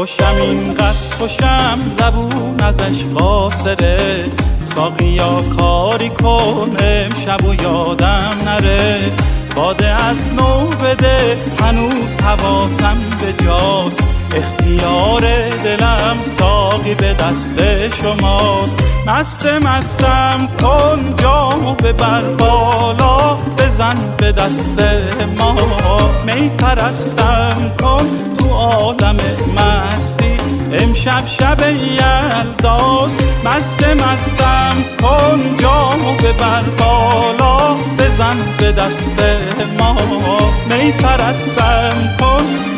خوشم اینقدر خوشم زبون ازش قاصره، ساقیا کاری کن امشب و یادم نره. باده از نو بده هنوز حواسم به جاست، اختیار دلم ساقی به دست شماست. مستم کن جامو ببر بالا، بزن به دست ما. می پرستم کن تو عالم مستی، امشب شب یلداست. مستم کن جامو ببر بالا، بزن به دست ما. می پرستم کن